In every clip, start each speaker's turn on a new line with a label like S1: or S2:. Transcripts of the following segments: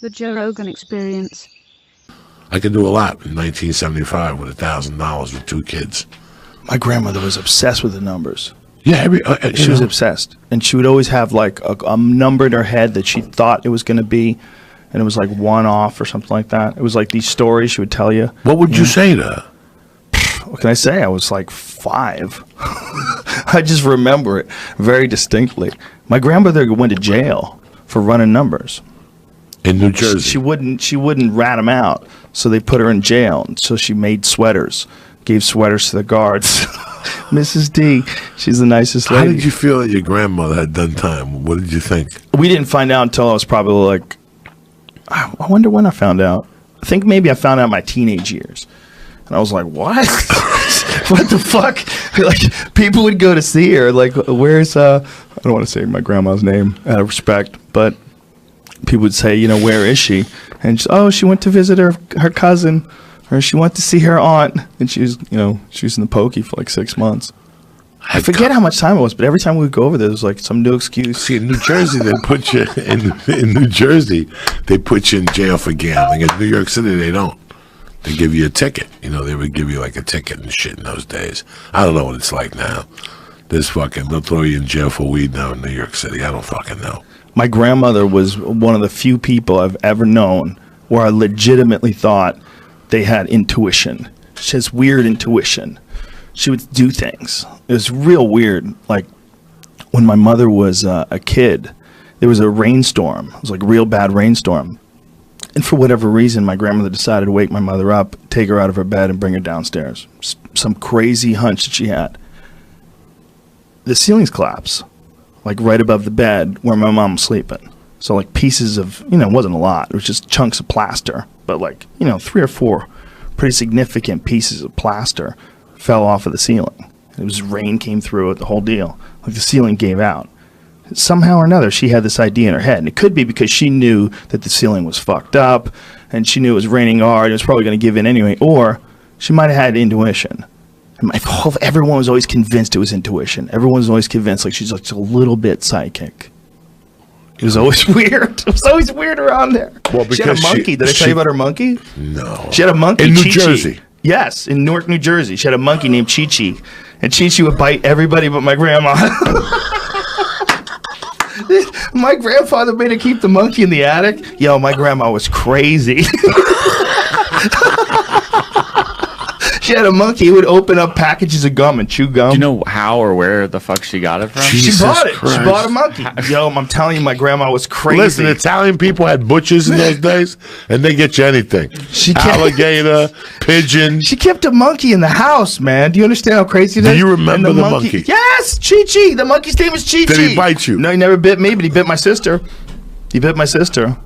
S1: The Joe Rogan Experience.
S2: I could do a lot in 1975 with $1,000 with 2 kids.
S3: My grandmother was obsessed with the numbers.
S2: Yeah,
S3: she was obsessed, and she would always have like a number in her head that she thought it was going to be, and it was like 1 off or something like that. It was like these stories she would tell you.
S2: What would you say to her?
S3: What can I say? I was like 5. I just remember it very distinctly. My grandmother went to jail for running numbers
S2: in New Jersey.
S3: She wouldn't rat them out, so they put her in jail. And so she made sweaters, gave sweaters to the guards. Mrs. D, she's the nicest lady.
S2: How did you feel that your grandmother had done time? What did you think? We
S3: didn't find out until I was probably like, I wonder when I found out. I think maybe I found out in my teenage years. And I was like, what? What the fuck? Like, people would go to see her. Like, where's, I don't want to say my grandma's name out of respect, but people would say, where is she? And she went to visit her cousin, or she went to see her aunt. And she was, she was in the pokey for like 6 months. I forget how much time it was, but every time we would go over there was like some new excuse.
S2: See, in New Jersey, they put you in New Jersey, they put you in jail for gambling. In New York City, they don't. They give you a ticket. They would give you like a ticket and shit in those days. I don't know what it's like now. They'll throw you in jail for weed now in New York City. I don't fucking know.
S3: My grandmother was one of the few people I've ever known where I legitimately thought they had intuition. She has weird intuition. She would do things. It was real weird. Like when my mother was a kid, there was a rainstorm. It was like a real bad rainstorm. And for whatever reason, my grandmother decided to wake my mother up, take her out of her bed, and bring her downstairs. Some crazy hunch that she had. The ceilings collapsed, like right above the bed where my mom was sleeping. So like pieces of, it wasn't a lot. It was just chunks of plaster. But like, 3 or 4 pretty significant pieces of plaster fell off of the ceiling. It was rain came through it, the whole deal. Like the ceiling gave out. Somehow or another, she had this idea in her head. And it could be because she knew that the ceiling was fucked up, and she knew it was raining hard, and it was probably going to give in anyway. Or she might have had intuition. And everyone was always convinced it was intuition. Everyone was always convinced like she's like a little bit psychic. It was always weird. It was always weird around there. Well, because she had a monkey. Did I tell you about her monkey?
S2: No.
S3: She had a monkey.
S2: In New
S3: Chi-Chi.
S2: Jersey?
S3: Yes, in Newark, New Jersey. She had a monkey named Chi-Chi. And Chi-Chi would bite everybody but my grandma. My grandfather made her keep the monkey in the attic. Yo, my grandma was crazy. She had a monkey who would open up packages of gum and chew gum.
S4: Do you know how or where the fuck she got it from?
S3: She bought it. Christ. She bought a monkey. Yo, I'm telling you, my grandma was crazy.
S2: Listen, Italian people had butchers in those days, and they get you anything. Alligator, pigeon.
S3: She kept a monkey in the house, man. Do you understand how crazy that is?
S2: Do you remember the monkey?
S3: Yes, Chi-Chi. The monkey's name was Chi-Chi.
S2: Did he bite you?
S3: No, he never bit me, but he bit my sister. He bit my sister.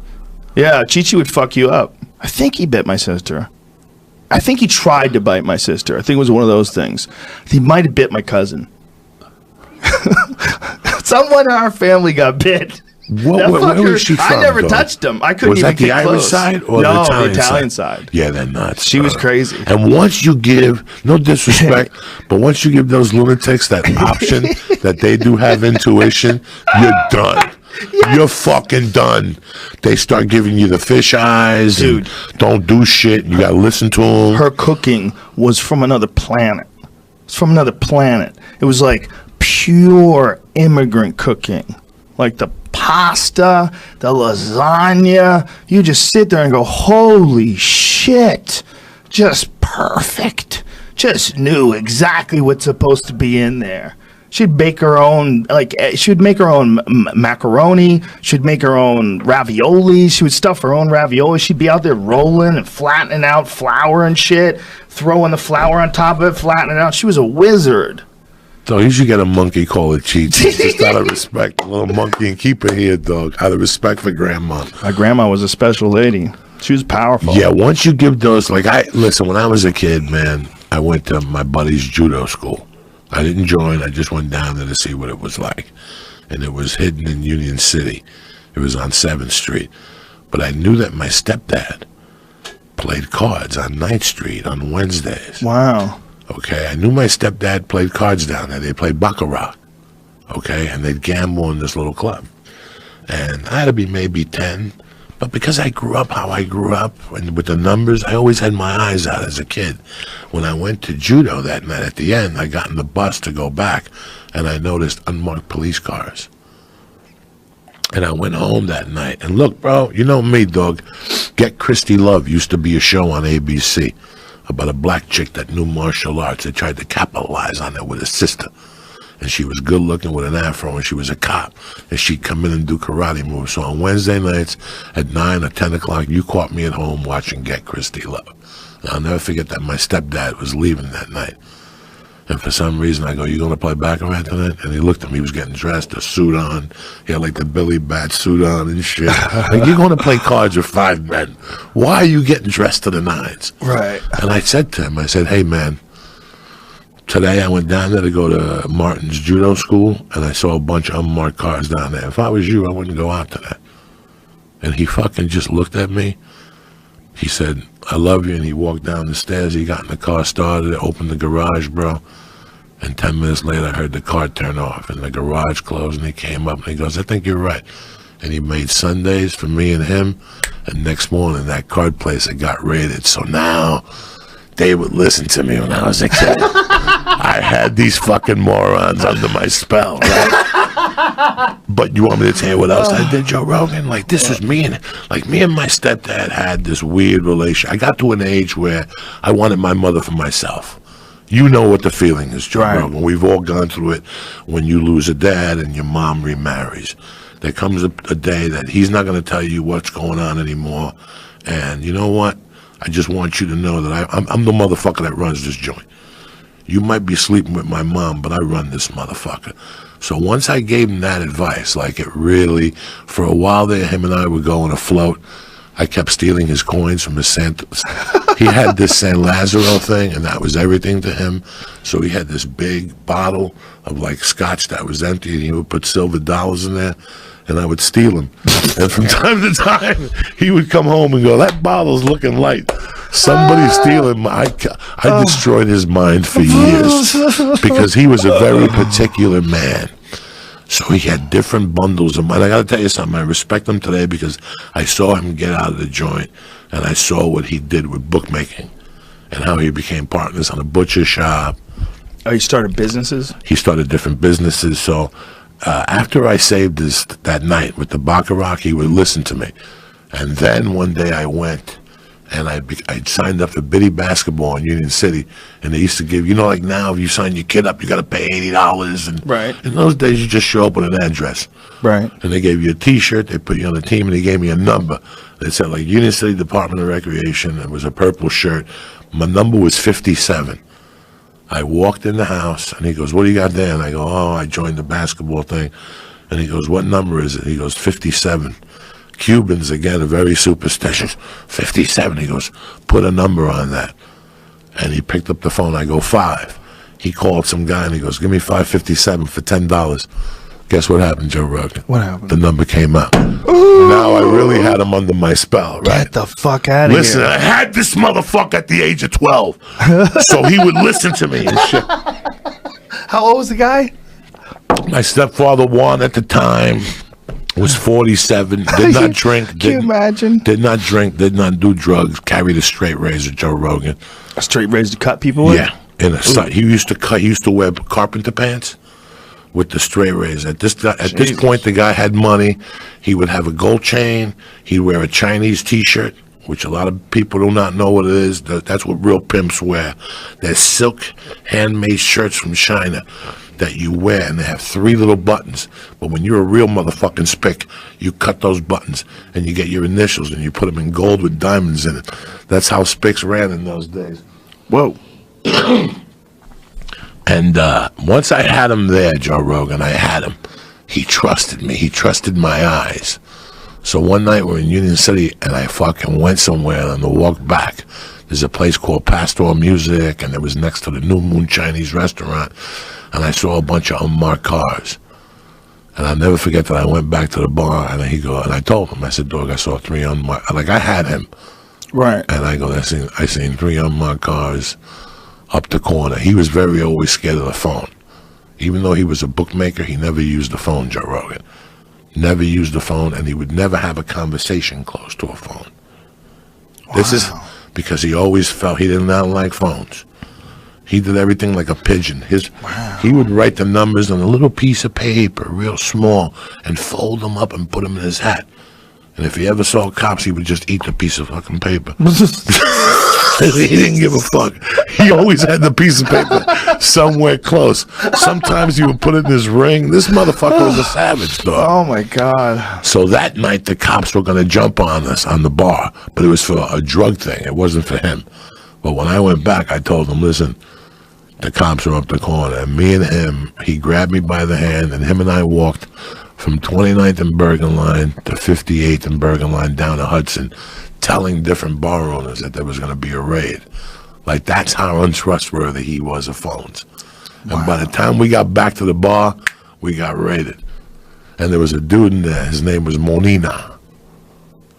S3: Yeah, Chi-Chi would fuck you up. I think he bit my sister. I think he tried to bite my sister. I think it was one of those things. He might have bit my cousin. Someone in our family got bit.
S2: Where was she from?
S3: I never touched him. I couldn't
S2: was
S3: even
S2: that the
S3: get
S2: Irish
S3: close.
S2: side or
S3: no,
S2: the
S3: Italian side?
S2: Yeah, they're nuts.
S3: She was crazy.
S2: And once you give, no disrespect, but once you give those lunatics that option that they do have intuition, you're done. Yes. You're fucking done. They start giving you the fish eyes. Dude, and don't do shit. You gotta listen to them.
S3: Her cooking was from another planet. It's from another planet. It was like pure immigrant cooking. Like the pasta, the lasagna. You just sit there and go, holy shit. Just perfect. Just knew exactly what's supposed to be in there. She'd bake her own, she'd make her own macaroni. She'd make her own ravioli. She would stuff her own ravioli. She'd be out there rolling and flattening out flour and shit, throwing the flour on top of it, flattening it out. She was a wizard.
S2: So you should get a monkey, call it Chi-Chi. Just out of respect. A little monkey and keep it here, dog. Out of respect for grandma.
S3: My grandma was a special lady. She was powerful.
S2: Yeah, once you give those, listen, when I was a kid, man, I went to my buddy's judo school. I didn't join. I just went down there to see what it was like. And it was hidden in Union City. It was on 7th Street. But I knew that my stepdad played cards on 9th Street on Wednesdays.
S3: Wow.
S2: Okay, I knew my stepdad played cards down there. They played baccarat. Okay, and they'd gamble in this little club. And I had to be maybe 10, But because I grew up how I grew up, and with the numbers, I always had my eyes out as a kid. When I went to judo that night, at the end, I got in the bus to go back, and I noticed unmarked police cars. And I went home that night, and look, bro, you know me, dog. Get Christy Love used to be a show on ABC about a black chick that knew martial arts. They tried to capitalize on it with her sister. And she was good looking with an afro, and she was a cop. And she'd come in and do karate moves. So on Wednesday nights at 9 or 10 o'clock, you caught me at home watching Get Christy Love. And I'll never forget that my stepdad was leaving that night. And for some reason, I go, you going to play baccarat tonight? And he looked at me, he was getting dressed, a suit on. He had like the Billy Bat suit on and shit. Like, you're going to play cards with 5 men. Why are you getting dressed to the nines?
S3: Right.
S2: And I said to him, I said, hey, man, today I went down there to go to Martin's judo school, and I saw a bunch of unmarked cars down there. If I was you, I wouldn't go out to that. And he fucking just looked at me. He said, I love you, and he walked down the stairs. He got in the car, started it, opened the garage, bro. And 10 minutes later, I heard the car turn off, and the garage closed, and he came up, and he goes, I think you're right. And he made Sundays for me and him, and next morning, that card place had got raided. So now, they would listen to me when I was a kid. I had these fucking morons under my spell, right? But you want me to tell you what else I did, Joe Rogan? Like, this was me and my stepdad had this weird relation. I got to an age where I wanted my mother for myself. You know what the feeling is, Joe Rogan. We've all gone through it when you lose a dad and your mom remarries. There comes a day that he's not going to tell you what's going on anymore. And you know what? I just want you to know that I'm the motherfucker that runs this joint. You might be sleeping with my mom, but I run this motherfucker. So once I gave him that advice, like it really, for a while there, him and I were going afloat. I kept stealing his coins from his Santos. He had this San Lazaro thing, and that was everything to him. So he had this big bottle of like scotch that was empty, and he would put silver dollars in there, and I would steal them. And from time to time, he would come home and go, that bottle's looking light. Somebody's stealing I destroyed his mind for years because he was a very particular man. So he had different bundles of money. I got to tell you something. I respect him today because I saw him get out of the joint, and I saw what he did with bookmaking and how he became partners on a butcher shop.
S3: Oh, he started businesses?
S2: He started different businesses. So after I saved that night with the baccarat, he would listen to me. And then one day I went, and I signed up for Biddy basketball in Union City, and they used to give, you know, like now if you sign your kid up, you got to pay $80, and
S3: right.
S2: In those days you just show up with an address,
S3: right?
S2: And they gave you a T-shirt, they put you on the team, and they gave me a number. They said like Union City Department of Recreation. It was a purple shirt. My number was 57. I walked in the house, and he goes, "What do you got there?" And I go, "Oh, I joined the basketball thing." And he goes, "What number is it?" He goes, 57. Cubans, again, are very superstitious. 57. He goes, "Put a number on that." And he picked up the phone. I go, 5. He called some guy, and he goes, "Give me 557 for $10. Guess what happened, Joe Rogan?
S3: What happened?
S2: The number came out. Ooh. Now I really had him under my spell, right?
S3: Get the fuck out of here.
S2: Listen, I had this motherfucker at the age of 12. So he would listen to me and shit.
S3: How old was the guy?
S2: My stepfather, Juan, at the time, was 47, did not drink.
S3: Can you imagine?
S2: Did not drink, did not do drugs, carried a straight razor, Joe Rogan.
S3: A straight razor to cut people with?
S2: Yeah. He used to wear carpenter pants with the straight razor. At this point, the guy had money. He would have a gold chain. He'd wear a Chinese T-shirt, which a lot of people do not know what it is. That's what real pimps wear. They're silk, handmade shirts from China that you wear, and they have 3 little buttons. But when you're a real motherfucking spick, you cut those buttons, and you get your initials, and you put them in gold with diamonds in it. That's how spicks ran in those days.
S3: Whoa.
S2: And once I had him there, Joe Rogan, I had him. He trusted me. He trusted my eyes. So one night we're in Union City, and I fucking went somewhere, and on the walk back, there's a place called Pastoral Music, and it was next to the New Moon Chinese restaurant, and I saw a bunch of unmarked cars. And I'll never forget that I went back to the bar, and I told him, I said, "Dog, I saw 3 unmarked." Like, I had him.
S3: Right.
S2: And I go, I seen 3 unmarked cars up the corner. He was always scared of the phone. Even though he was a bookmaker, he never used the phone, Joe Rogan. never used the phone, and he would never have a conversation close to a phone. This is because he always felt he did not like phones. He did everything like a pigeon. He would write the numbers on a little piece of paper, real small, and fold them up and put them in his hat. And if he ever saw cops, he would just eat the piece of fucking paper. He didn't give a fuck. He always had the piece of paper somewhere close. Sometimes he would put it in his ring. This motherfucker was a savage, dog.
S3: Oh my God.
S2: So that night, the cops were going to jump on us on the bar, but it was for a drug thing. It wasn't for him. But when I went back, I told him, listen, the cops are up the corner. And me and him, he grabbed me by the hand, and him and I walked from 29th and Bergen Line to 58th and Bergen Line down to Hudson, telling different bar owners that there was going to be a raid. Like, that's how untrustworthy he was of phones. And by the time we got back to the bar, we got raided. And there was a dude in there. His name was Monina.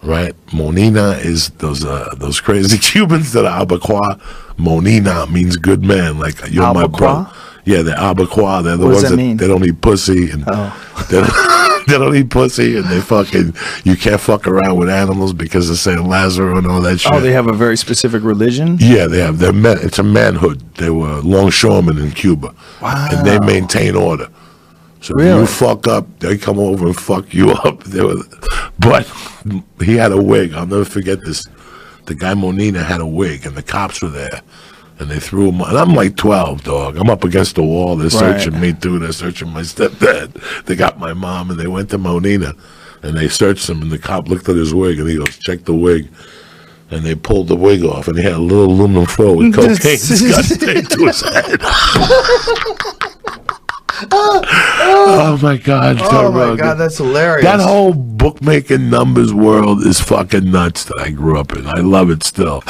S2: Right? Monina is those crazy Cubans that are Abacoa. Monina means good man. Like, you're my bro. Yeah, they're Abacoa. They're the ones that they don't eat pussy. And they don't eat pussy, and they fucking, you can't fuck around with animals because of St. Lazarus and all that shit.
S3: Oh, they have a very specific religion?
S2: Yeah, they have. It's a manhood. They were longshoremen in Cuba.
S3: Wow.
S2: And they maintain order. So if you fuck up, they come over and fuck you up. But he had a wig. I'll never forget this. The guy Monina had a wig, and the cops were there. And they threw him, and I'm like 12, dog. I'm up against the wall. They're searching me too. They're searching my stepdad. They got my mom, and they went to Monina, and they searched him. And the cop looked at his wig, and he goes, "Check the wig." And they pulled the wig off, and he had a little aluminum foil with cocaine stained to his head. Oh my God!
S3: Oh my God, that's hilarious.
S2: That whole bookmaking numbers world is fucking nuts that I grew up in. I love it still.